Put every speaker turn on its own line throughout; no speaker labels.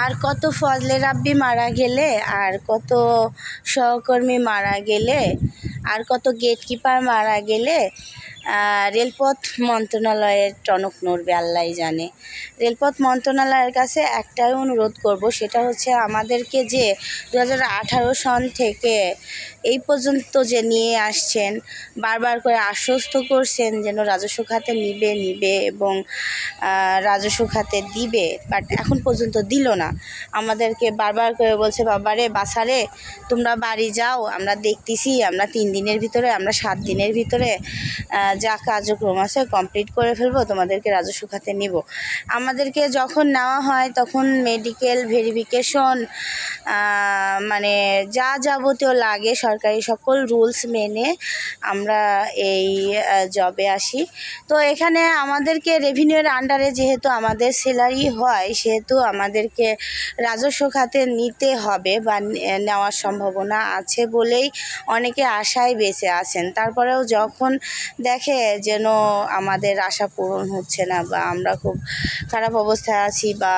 আর কত ফজলে রাব্বি মারা গেলে, আর কত সহকর্মী মারা গেলে, আর কত গেটকিপার মারা গেলে রেলপথ মন্ত্রণালয়ের টনক নড়বে আল্লাহই জানে। রেলপথ মন্ত্রণালয়ের কাছে একটাই অনুরোধ করব, সেটা হচ্ছে আমাদেরকে যে 2018 সন থেকে এই পর্যন্ত যে নিয়ে আসছেন, বারবার করে আশ্বস্ত করছেন যেন রাজস্ব খাতে নিবে এবং রাজস্ব খাতে দিবে, বাট এখন পর্যন্ত দিল না। আমাদেরকে বারবার করে বলছে, বাবারে বাসারে তোমরা বাড়ি যাও, আমরা দেখতেছি, আমরা 3 দিনের ভিতরে, আমরা 7 দিনের ভিতরে যা কার্যক্রম আছে কমপ্লিট করে ফেলবো, তোমাদেরকে রাজস্ব খাতে নিব। আমাদেরকে যখন নেওয়া হয় তখন মেডিকেল ভেরিফিকেশন, মানে যা যাবতীয় লাগে সরকারি সকল রুলস মেনে আমরা এই জবে আসি। তো এখানে আমাদেরকে রেভিনিউর আন্ডারে যেহেতু আমাদের স্যালারি হয়, সেহেতু আমাদেরকে রাজস্ব খাতে নিতে হবে বা নেওয়ার সম্ভাবনা আছে বলেই অনেকে আশায় বেঁচে আছেন। তারপরেও যখন দেখে যেন আমাদের আশা পূরণ হচ্ছে না বা আমরা খুব খারাপ অবস্থায় আছি বা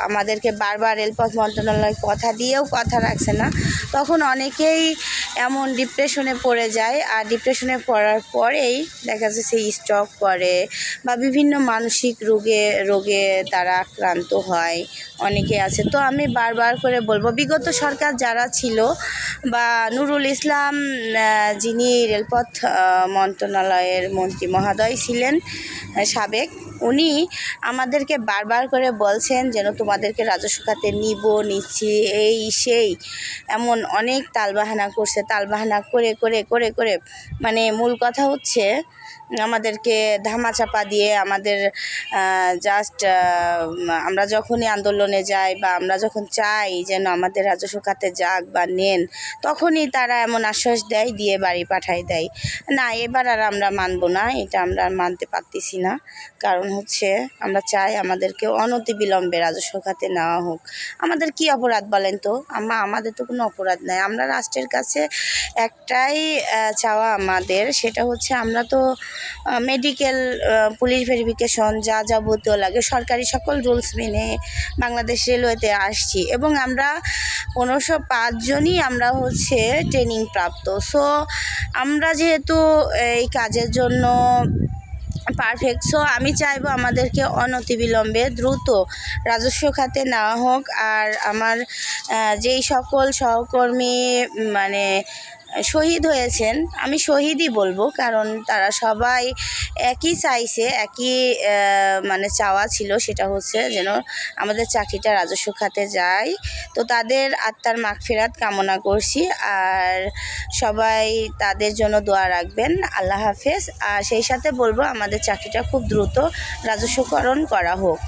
আমাদেরকে বারবার রেলপথ মন্ত্রণালয় কথা দিয়েও কথা রাখছে না, তখন অনেকেই এমন ডিপ্রেশনে পড়ে যায়। আর ডিপ্রেশনে পড়ার পরেই দেখা যাচ্ছে স্ট্রোক করে বা বিভিন্ন মানসিক রোগে তারা আক্রান্ত হয়, অনেকে আছে। তো আমি বারবার করে বলবো, বিগত সরকার যারা ছিল বা নুরুল ইসলাম যিনি রেলপথ মন্ত্রণালয়ের মন্ত্রী মহোদয় ছিলেন সাবেক, উনি আমাদেরকে বারবার করে বলছেন যেন তোমাদেরকে রাজস্ব খাতে নিচ্ছি, এই সেই এমন অনেক তালবাহানা করছে। তালবাহানা করে করে করে করে মানে মূল কথা হচ্ছে আমাদেরকে ধামাচাপা দিয়ে আমাদের জাস্ট আমরা যখনই আন্দোলনে যাই বা আমরা যখন চাই যেন আমাদের রাজস্ব খাতে যাক বা নেন, তখনই তারা এমন আশ্বাস দিয়ে বাড়ি পাঠায় দেয়। না, এবার আর আমরা মানব না, এটা আমরা আর মানতে পারতেছি না। কারণ হচ্ছে আমরা চাই আমাদেরকে অনতিবিলম্বে রাজস্ব খাতে নেওয়া হোক। আমাদের কি অপরাধ বলেন তো? আমাদের তো কোনো অপরাধ নাই। আমরা রাষ্ট্রের কাছে একটাই চাওয়া আমাদের, সেটা হচ্ছে আমরা তো মেডিকেল, পুলিশ ভেরিফিকেশন যা যাবতীয় লাগে সরকারি সকল রুলস মেনে বাংলাদেশ রেলওয়েতে আসছি এবং আমরা 1505 জনই আমরা হচ্ছে ট্রেনিং প্রাপ্ত। সো আমরা যেহেতু এই কাজের জন্য পারফেক্ট, সো আমি চাইবো আমাদেরকে অনতিবিলম্বে দ্রুত রাজস্ব খাতে নেওয়া হোক। আর আমার যেই সকল সহকর্মী মানে শহীদ হয়েছেন, আমি শহীদই বলবো, কারণ তারা সবাই একই চাইছে, একই মানে চাওয়া ছিল, সেটা হচ্ছে যেন আমাদের চাকরিটা রাজস্ব খাতে যায়। তো তাদের আত্মার মাগফিরাত কামনা করছি, আর সবাই তাদের জন্য দোয়া রাখবেন। আল্লাহ হাফেজ। আর সেই সাথে বলবো আমাদের চাকরিটা খুব দ্রুত রাজস্বকরণ করা হোক।